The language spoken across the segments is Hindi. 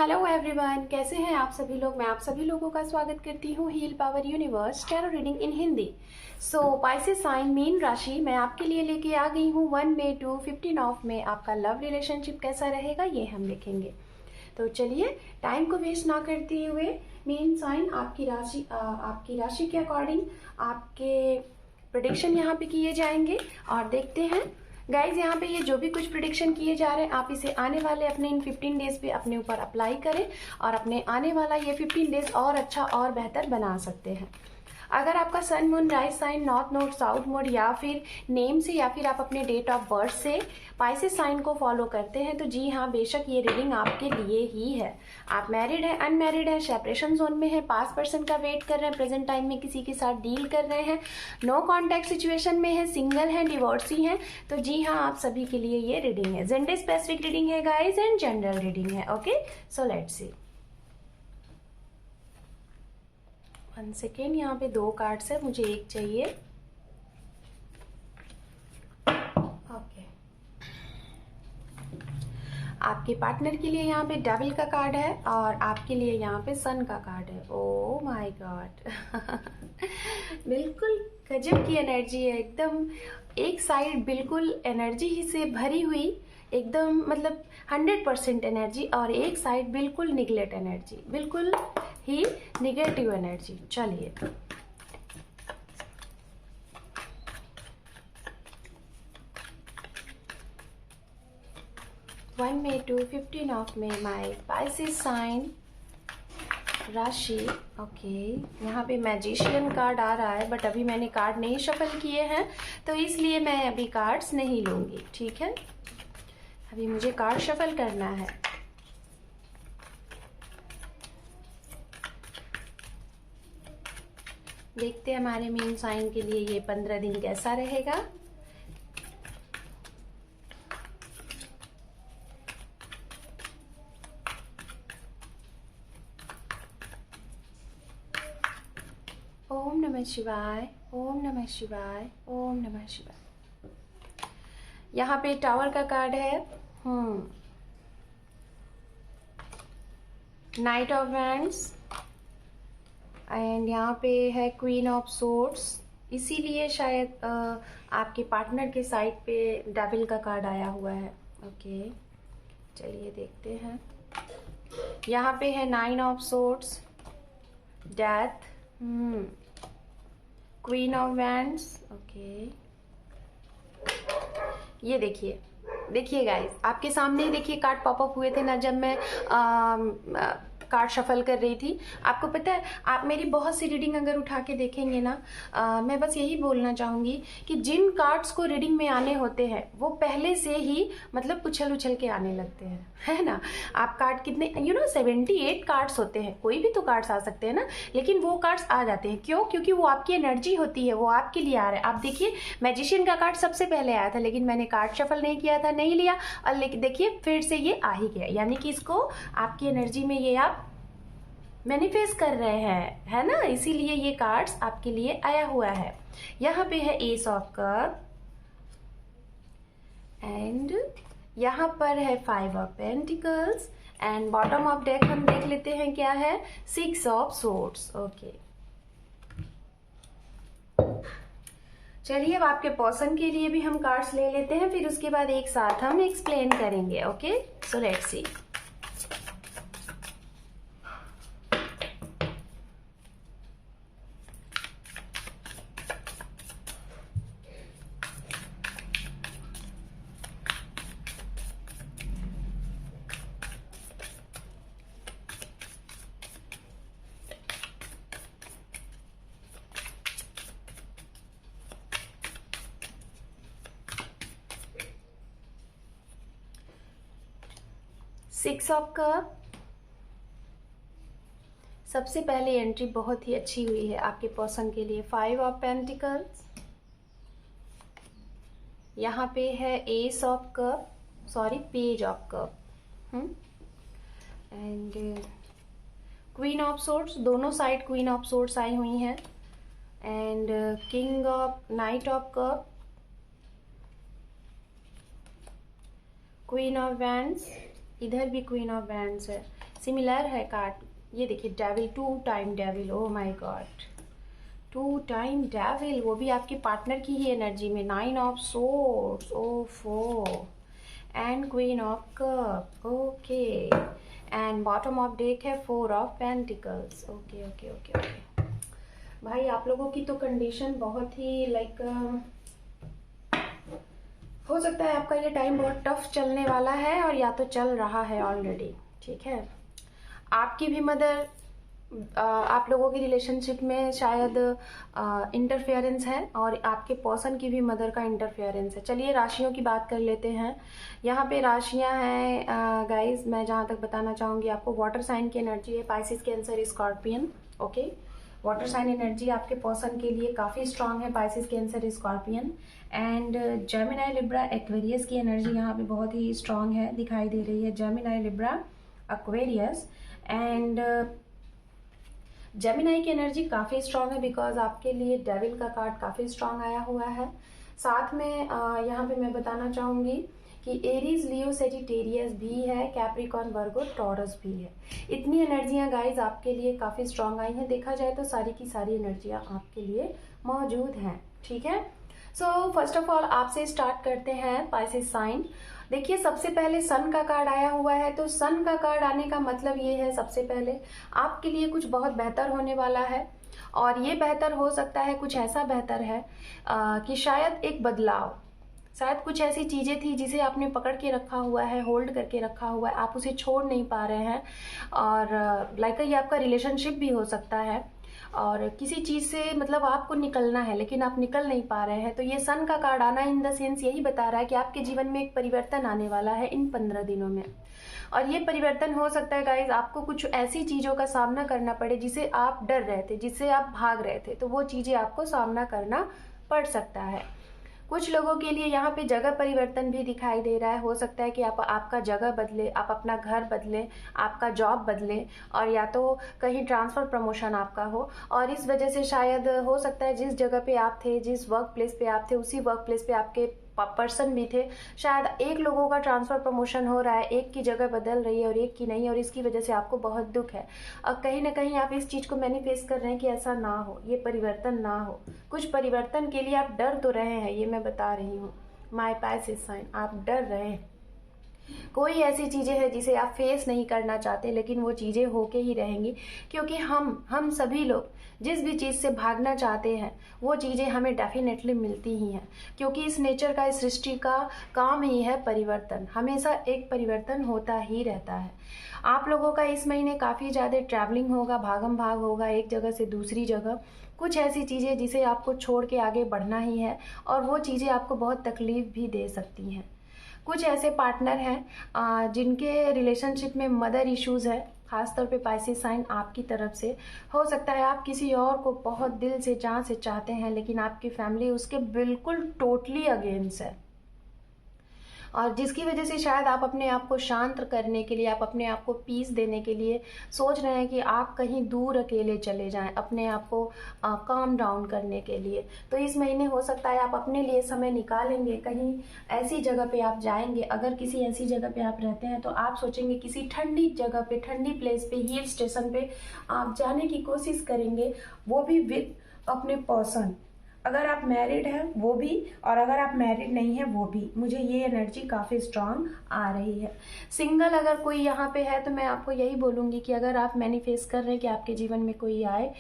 हेलो एवरीवन, कैसे हैं आप सभी लोग। मैं आप सभी लोगों का स्वागत करती हूँ heal power universe tarot reading in Hindi. Pisces sign मीन राशि मैं आपके लिए लेके आ गई हूँ 1 मई टू 15 ऑफ में आपका लव रिलेशनशिप कैसा रहेगा ये हम देखेंगे। तो चलिए टाइम को वेस्ट ना करते हुए मीन साइन आपकी राशि के अकॉर्डिंग आपके प्रेडिक्शन यहाँ पे किए जाएंगे और देखते हैं गाइज। यहाँ पे ये जो भी कुछ प्रिडिक्शन किए जा रहे हैं आप इसे आने वाले अपने इन 15 डेज पे अपने ऊपर अप्लाई करें और अपने आने वाला ये 15 डेज और अच्छा और बेहतर बना सकते हैं। अगर आपका sun moon rise sign north node south mode या फिर नेम से या फिर आप अपने डेट ऑफ बर्थ से पाइसेस साइन को फॉलो करते हैं तो जी हाँ, बेशक ये रीडिंग आपके लिए ही है। आप मैरिड हैं, अनमैरिड हैं, सेपरेशन जोन में है, पास्ट पर्सन का वेट कर रहे हैं, प्रेजेंट टाइम में किसी के साथ डील कर रहे हैं, नो कॉन्टैक्ट सिचुएशन में है, सिंगल हैं, डिवोर्सी हैं, तो जी हाँ आप सभी के लिए ये रीडिंग है। जेंडर स्पेसिफिक रीडिंग है गाइज एंड जनरल रीडिंग है। Okay, so let's see. 1 second, यहाँ पे 2 कार्ड्स है, मुझे एक चाहिए। ओके, आपके पार्टनर के लिए यहाँ पे डबल का कार्ड है और आपके लिए यहाँ पे सन का कार्ड है। ओह माय गॉड बिल्कुल गजब की एनर्जी है एकदम। एक साइड बिल्कुल एनर्जी ही से भरी हुई एकदम, मतलब 100% एनर्जी, और एक साइड बिल्कुल निगलेक्ट एनर्जी, बिल्कुल ही निगेटिव एनर्जी। चलिए वन मई टू 15 ऑफ में माई पाइसेस साइन राशि। ओके, यहाँ पे मैजिशियन कार्ड आ रहा है बट अभी मैंने कार्ड नहीं शफल किए हैं तो इसलिए मैं अभी कार्ड्स नहीं लूंगी। ठीक है, अभी मुझे कार्ड शफल करना है। देखते हैं हमारे मीन साइन के लिए ये 15 दिन कैसा रहेगा। ओम नमः शिवाय, ओम नमः शिवाय, ओम नमः शिवाय। यहाँ पे टावर का कार्ड है, नाइट ऑफ वैंड्स, एंड यहाँ पे है क्वीन ऑफ सोर्ड्स। इसीलिए शायद आपके पार्टनर के साइड पे डेविल का कार्ड आया हुआ है। ओके, चलिए देखते हैं। यहाँ पे है 9 of swords, death, queen of wands. Okay, ये देखिए गाइस, आपके सामने ही देखिए कार्ड पॉपअप हुए थे ना जब मैं कार्ड शफल कर रही थी। आपको पता है, आप मेरी बहुत सी रीडिंग अगर उठा के देखेंगे ना, मैं बस यही बोलना चाहूँगी कि जिन कार्ड्स को रीडिंग में आने होते हैं वो पहले से ही मतलब उछल के आने लगते हैं, है ना। आप कार्ड कितने 78 कार्ड्स होते हैं, कोई भी तो कार्ड्स आ सकते हैं ना, लेकिन वो कार्ड्स आ जाते हैं। क्यों? क्योंकि वो आपकी एनर्जी होती है, वो आपके लिए आ रहा है। आप देखिए, मैजिशियन का कार्ड सबसे पहले आया था लेकिन मैंने कार्ड शफल नहीं किया था, नहीं लिया, और लेकिन देखिए फिर से ये आ ही गया, यानी कि इसको आपकी एनर्जी में ये आप मैनिफेस्ट कर रहे हैं, है ना। इसीलिए ये कार्ड्स आपके लिए आया हुआ है। यहाँ पे है एस ऑफ कप, एंड यहाँ पर है 5 of pentacles, and bottom of deck हम देख लेते हैं क्या है, 6 ऑफ सोर्ड्स। ओके, चलिए अब आपके पर्सन के लिए भी हम कार्ड्स ले लेते हैं, फिर उसके बाद एक साथ हम एक्सप्लेन करेंगे। Okay, so let's see. Six of cup, सबसे पहले एंट्री बहुत ही अच्छी हुई है आपके पर्सन के लिए। 5 ऑफ पेंटिकल्स, यहाँ पे है S of cup, sorry page of cup, and queen of swords, दोनों साइड क्वीन ऑफ सोर्ड्स आई हुई हैं, and king of night of cup, queen of wands, इधर भी क्वीन ऑफ वैंड्स है। सिमिलर है कार्ड। ये देखिए devil, 2 time devil, oh my God, 2 time devil, वो भी आपके पार्टनर की ही एनर्जी में। 9 ऑफ सोर्ड्स, ओफो, and queen of cup, okay, and bottom of deck है 4 of pentacles. Okay okay okay okay भाई, आप लोगों की तो कंडीशन बहुत ही लाइक हो सकता है आपका ये टाइम बहुत टफ चलने वाला है, और या तो चल रहा है ऑलरेडी, ठीक है। आपकी भी मदर, आप लोगों की रिलेशनशिप में शायद इंटरफेरेंस है, और आपके पर्सन की भी मदर का इंटरफेरेंस है। चलिए राशियों की बात कर लेते हैं। यहाँ पे राशियाँ हैं गाइज, मैं जहाँ तक बताना चाहूँगी आपको, वाटर साइन की एनर्जी है, Pisces, cancer, scorpion. Okay, water sign energy आपके पर्सन के लिए काफ़ी स्ट्रांग है, Pisces, cancer, scorpion. And Gemini, Libra, Aquarius की एनर्जी यहाँ पे बहुत ही स्ट्रांग है, दिखाई दे रही है। Gemini, Libra, Aquarius and Gemini की एनर्जी काफ़ी स्ट्रांग है, बिकॉज आपके लिए डेविल का कार्ड काफ़ी स्ट्रांग आया हुआ है। साथ में यहाँ पे मैं बताना चाहूँगी कि एरीज, लियो, सेजिटेरियस भी है, कैप्रिकॉर्न, वर्गो, टॉरस भी है। इतनी एनर्जियाँ गाइज आपके लिए काफ़ी स्ट्रांग आई हैं। देखा जाए तो सारी की सारी एनर्जियाँ आपके लिए मौजूद हैं, ठीक है। सो फर्स्ट ऑफ ऑल आपसे स्टार्ट करते हैं पाइसेस साइन। देखिए सबसे पहले सन का कार्ड आया हुआ है, तो सन का कार्ड आने का मतलब ये है, सबसे पहले आपके लिए कुछ बहुत बेहतर होने वाला है। और ये बेहतर हो सकता है, कुछ ऐसा बेहतर है कि शायद एक बदलाव, शायद कुछ ऐसी चीज़ें थी जिसे आपने पकड़ के रखा हुआ है, होल्ड करके रखा हुआ है, आप उसे छोड़ नहीं पा रहे हैं। और लाइक ये आपका रिलेशनशिप भी हो सकता है, और किसी चीज़ से मतलब आपको निकलना है लेकिन आप निकल नहीं पा रहे हैं। तो ये सन का कार्ड आना इन द सेंस यही बता रहा है कि आपके जीवन में एक परिवर्तन आने वाला है इन 15 दिनों में। और ये परिवर्तन हो सकता है गाइज, आपको कुछ ऐसी चीज़ों का सामना करना पड़े जिसे आप डर रहे थे, जिससे आप भाग रहे थे, तो वो चीज़ें आपको सामना करना पड़ सकता है। कुछ लोगों के लिए यहाँ पे जगह परिवर्तन भी दिखाई दे रहा है। हो सकता है कि आपका जगह बदले, आप अपना घर बदले, आपका जॉब बदले, और या तो कहीं ट्रांसफ़र प्रमोशन आपका हो, और इस वजह से शायद हो सकता है जिस जगह पे आप थे, जिस वर्क प्लेस पे आप थे, उसी वर्क प्लेस पे आपके पर्सन भी थे, शायद एक लोगों का ट्रांसफ़र प्रमोशन हो रहा है, एक की जगह बदल रही है और एक की नहीं, और इसकी वजह से आपको बहुत दुख है। और कहीं ना कहीं आप इस चीज़ को मैनिफेस्ट कर रहे हैं कि ऐसा ना हो, ये परिवर्तन ना हो। कुछ परिवर्तन के लिए आप डर तो रहे हैं, ये मैं बता रही हूँ। माय पाइसेस साइन, आप डर रहे हैं। कोई ऐसी चीज़ें हैं जिसे आप फेस नहीं करना चाहते, लेकिन वो चीज़ें होके ही रहेंगी, क्योंकि हम सभी लोग जिस भी चीज़ से भागना चाहते हैं वो चीज़ें हमें डेफिनेटली मिलती ही हैं, क्योंकि इस नेचर का, इस सृष्टि का काम ही है परिवर्तन। हमेशा एक परिवर्तन होता ही रहता है। आप लोगों का इस महीने काफ़ी ज़्यादा ट्रैवलिंग होगा, भागम भाग होगा एक जगह से दूसरी जगह। कुछ ऐसी चीज़ें जिसे आपको छोड़ के आगे बढ़ना ही है, और वो चीज़ें आपको बहुत तकलीफ भी दे सकती हैं। कुछ ऐसे पार्टनर हैं जिनके रिलेशनशिप में मदर इश्यूज़ है, खासतौर पे पाइसेस साइन आपकी तरफ से। हो सकता है आप किसी और को बहुत दिल से, जान से चाहते हैं, लेकिन आपकी फैमिली उसके बिल्कुल टोटली अगेंस्ट है, और जिसकी वजह से शायद आप अपने आप को शांत करने के लिए, आप अपने आप को पीस देने के लिए सोच रहे हैं कि आप कहीं दूर अकेले चले जाएं, अपने आप को काम डाउन करने के लिए। तो इस महीने हो सकता है आप अपने लिए समय निकालेंगे, कहीं ऐसी जगह पे आप जाएंगे। अगर किसी ऐसी जगह पे आप रहते हैं तो आप सोचेंगे किसी ठंडी जगह पे, ठंडी प्लेस पे, हिल स्टेशन पे आप जाने की कोशिश करेंगे, वो भी विद अपने पर्सन। अगर आप मैरिड हैं वो भी, और अगर आप मैरिड नहीं हैं वो भी, मुझे ये एनर्जी काफ़ी स्ट्रांग आ रही है। सिंगल अगर कोई यहाँ पे है तो मैं आपको यही बोलूँगी कि अगर आप मैनिफेस्ट कर रहे हैं कि आपके जीवन में कोई आए,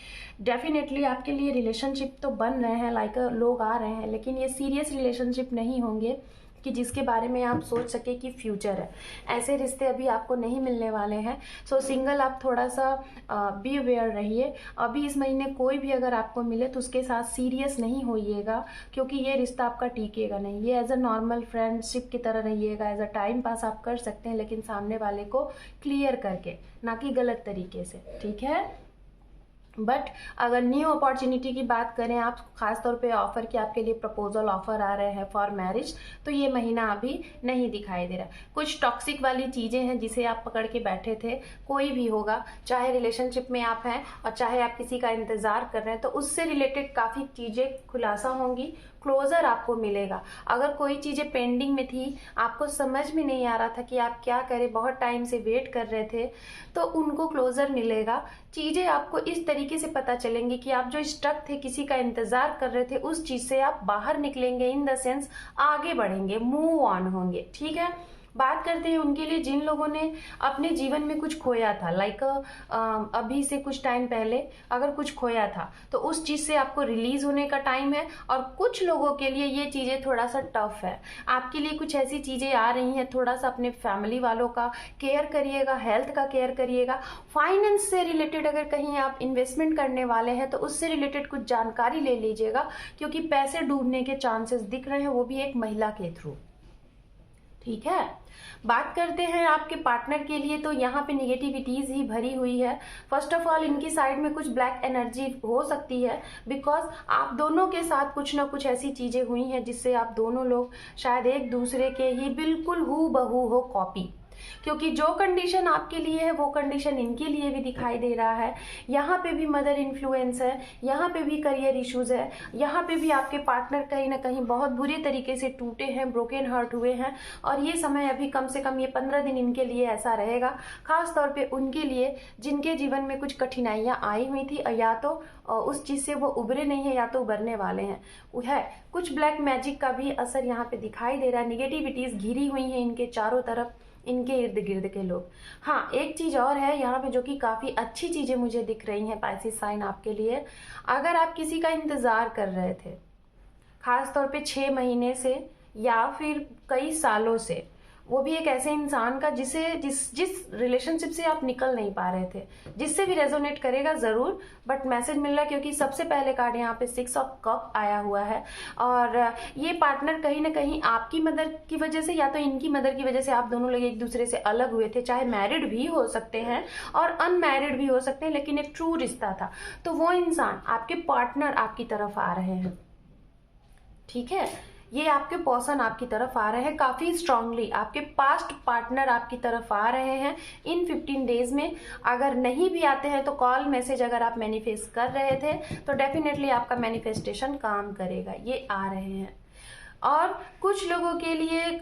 डेफिनेटली आपके लिए रिलेशनशिप तो बन रहे हैं, लाइक लोग आ रहे हैं, लेकिन ये सीरियस रिलेशनशिप नहीं होंगे कि जिसके बारे में आप सोच सके कि फ्यूचर है। ऐसे रिश्ते अभी आपको नहीं मिलने वाले हैं। सो सिंगल आप थोड़ा सा बी अवेयर रहिए। अभी इस महीने कोई भी अगर आपको मिले तो उसके साथ सीरियस नहीं होइएगा, क्योंकि ये रिश्ता आपका टिकेगा नहीं। ये एज अ नॉर्मल फ्रेंडशिप की तरह रहिएगा, एज अ टाइम पास आप कर सकते हैं, लेकिन सामने वाले को क्लियर करके, ना कि गलत तरीके से, ठीक है। बट अगर न्यू अपॉर्चुनिटी की बात करें आप, खासतौर पे ऑफर की, आपके लिए प्रपोजल ऑफर आ रहे हैं फॉर मैरिज, तो ये महीना अभी नहीं दिखाई दे रहा। कुछ टॉक्सिक वाली चीज़ें हैं जिसे आप पकड़ के बैठे थे, कोई भी होगा, चाहे रिलेशनशिप में आप हैं और चाहे आप किसी का इंतज़ार कर रहे हैं, तो उससे रिलेटेड काफ़ी चीज़ें खुलासा होंगी, क्लोजर आपको मिलेगा। अगर कोई चीजें पेंडिंग में थी, आपको समझ में नहीं आ रहा था कि आप क्या करें, बहुत टाइम से वेट कर रहे थे, तो उनको क्लोजर मिलेगा। चीजें आपको इस तरीके से पता चलेंगी कि आप जो स्टक थे, किसी का इंतजार कर रहे थे, उस चीज से आप बाहर निकलेंगे, इन द सेंस आगे बढ़ेंगे, मूव ऑन होंगे। ठीक है, बात करते हैं उनके लिए जिन लोगों ने अपने जीवन में कुछ खोया था, लाइक अभी से कुछ टाइम पहले अगर कुछ खोया था तो उस चीज से आपको रिलीज होने का टाइम है। और कुछ लोगों के लिए ये चीजें थोड़ा सा टफ है, आपके लिए कुछ ऐसी चीजें आ रही हैं, थोड़ा सा अपने फैमिली वालों का केयर करिएगा, हेल्थ का केयर करिएगा। फाइनेंस से रिलेटेड अगर कहीं आप इन्वेस्टमेंट करने वाले हैं तो उससे रिलेटेड कुछ जानकारी ले लीजिएगा, क्योंकि पैसे डूबने के चांसेस दिख रहे हैं, वो भी एक महिला के थ्रू। ठीक है, बात करते हैं आपके पार्टनर के लिए, तो यहाँ पे निगेटिविटीज ही भरी हुई है। फर्स्ट ऑफ ऑल इनकी साइड में कुछ ब्लैक एनर्जी हो सकती है, बिकॉज आप दोनों के साथ कुछ ना कुछ ऐसी चीजें हुई हैं जिससे आप दोनों लोग शायद एक दूसरे के ही बिल्कुल हूबहू हो कॉपी, क्योंकि जो कंडीशन आपके लिए है वो कंडीशन इनके लिए भी दिखाई दे रहा है। यहाँ पे भी मदर इन्फ्लुएंस है, यहाँ पे भी करियर इश्यूज है, यहाँ पे भी आपके पार्टनर कहीं ना कहीं बहुत बुरे तरीके से टूटे हैं, ब्रोकन हार्ट हुए हैं। और ये समय अभी कम से कम ये 15 दिन इनके लिए ऐसा रहेगा, खास तौर पे उनके लिए जिनके जीवन में कुछ कठिनाइयां आई हुई थी, या तो उस चीज से वो उभरे नहीं है या तो उभरने वाले हैं। है कुछ ब्लैक मैजिक का भी असर यहाँ पे दिखाई दे रहा है। निगेटिविटीज घिरी हुई है इनके चारों तरफ, इनके इर्द गिर्द के लोग। हाँ, एक चीज और है यहाँ पे जो कि काफी अच्छी चीजें मुझे दिख रही हैं पाइसेस साइन आपके लिए। अगर आप किसी का इंतजार कर रहे थे, खास तौर पे 6 महीने से या फिर कई सालों से, वो भी एक ऐसे इंसान का जिस रिलेशनशिप से आप निकल नहीं पा रहे थे, जिससे भी रेजोनेट करेगा जरूर, बट मैसेज मिल रहा है क्योंकि सबसे पहले कार्ड यहाँ पे 6 ऑफ कप आया हुआ है। और ये पार्टनर कहीं ना कहीं आपकी मदर की वजह से या तो इनकी मदर की वजह से आप दोनों लोग एक दूसरे से अलग हुए थे, चाहे मैरिड भी हो सकते हैं और अनमैरिड भी हो सकते हैं, लेकिन एक ट्रू रिश्ता था। तो वो इंसान, आपके पार्टनर आपकी तरफ आ रहे हैं। ठीक है, ये आपके पर्सन आपकी तरफ आ रहे हैं काफी स्ट्रांगली, आपके पास्ट पार्टनर आपकी तरफ आ रहे हैं इन 15 डेज में। अगर नहीं भी आते हैं तो कॉल मैसेज अगर आप मैनिफेस्ट कर रहे थे तो डेफिनेटली आपका मैनिफेस्टेशन काम करेगा, ये आ रहे हैं। और कुछ लोगों के लिए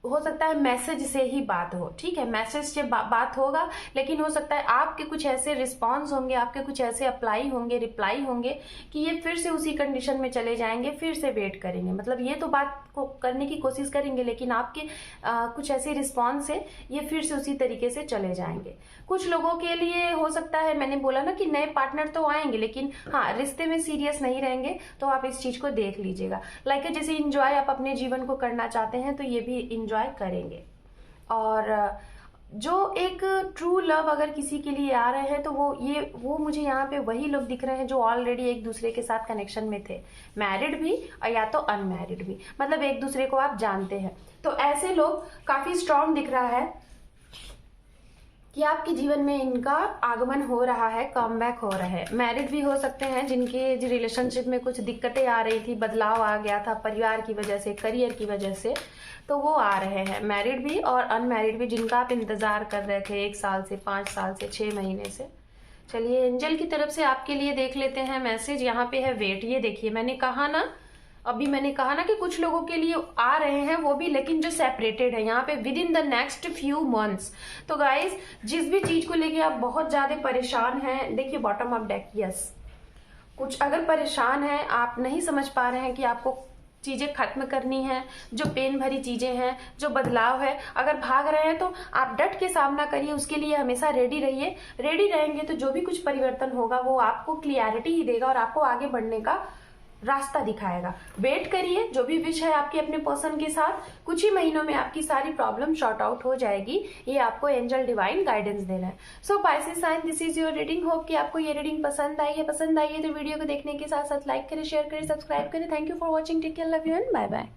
हो सकता है मैसेज से ही बात हो। ठीक है, मैसेज से बात होगा, लेकिन हो सकता है आपके कुछ ऐसे रिस्पॉन्स होंगे, आपके कुछ ऐसे अप्लाई होंगे, रिप्लाई होंगे कि ये फिर से उसी कंडीशन में चले जाएंगे, फिर से वेट करेंगे। मतलब ये तो बात को करने की कोशिश करेंगे, लेकिन आपके कुछ ऐसे रिस्पॉन्स से ये फिर से उसी तरीके से चले जाएंगे। कुछ लोगों के लिए हो सकता है, मैंने बोला ना कि नए पार्टनर तो आएंगे, लेकिन हाँ, रिश्ते में सीरियस नहीं रहेंगे, तो आप इस चीज को देख लीजिएगा। लाइक जैसे इंजॉय आप अपने जीवन को करना चाहते हैं तो ये भी इंजॉय करेंगे। और जो एक ट्रू लव अगर किसी के लिए आ रहे हैं तो वो मुझे यहाँ पे वही लोग दिख रहे हैं जो ऑलरेडी एक दूसरे के साथ कनेक्शन में थे, मैरिड भी और या तो अनमैरिड भी, मतलब एक दूसरे को आप जानते हैं। तो ऐसे लोग काफी स्ट्रांग दिख रहा है कि आपके जीवन में इनका आगमन हो रहा है, कमबैक हो रहा है। मैरिड भी हो सकते हैं जिनके रिलेशनशिप में कुछ दिक्कतें आ रही थी, बदलाव आ गया था परिवार की वजह से, करियर की वजह से, तो वो आ रहे हैं। मैरिड भी और अनमैरिड भी जिनका आप इंतजार कर रहे थे 1 साल से, 5 साल से, 6 महीने से। चलिए एंजल की तरफ से आपके लिए देख लेते हैं मैसेज। यहाँ पे है वेट। ये देखिए, मैंने कहा ना कि कुछ लोगों के लिए आ रहे हैं वो भी, लेकिन जो सेपरेटेड है यहाँ पे with in the next few months. तो गाइज, जिस भी चीज को लेके आप बहुत ज्यादा परेशान हैं, देखिए बॉटम ऑफ डेक, यस, कुछ अगर परेशान है, आप नहीं समझ पा रहे हैं कि आपको चीजें खत्म करनी है, जो पेन भरी चीजें हैं, जो बदलाव है, अगर भाग रहे हैं तो आप डट के सामना करिए, उसके लिए हमेशा रेडी रहिए। रेडी रहेंगे तो जो भी कुछ परिवर्तन होगा वो आपको क्लियरिटी ही देगा और आपको आगे बढ़ने का रास्ता दिखाएगा। वेट करिए, जो भी विश है आपके अपने पर्सन के साथ, कुछ ही महीनों में आपकी सारी प्रॉब्लम सॉर्ट आउट हो जाएगी। ये आपको एंजल डिवाइन गाइडेंस दे रहा है। So Pisces sign, this is your reading. Hope कि आपको ये रीडिंग पसंद आई है। पसंद आई है तो वीडियो को देखने के साथ साथ लाइक करें, शेयर करें, सब्सक्राइब करें। Thank you for watching. Take care, love you and bye bye.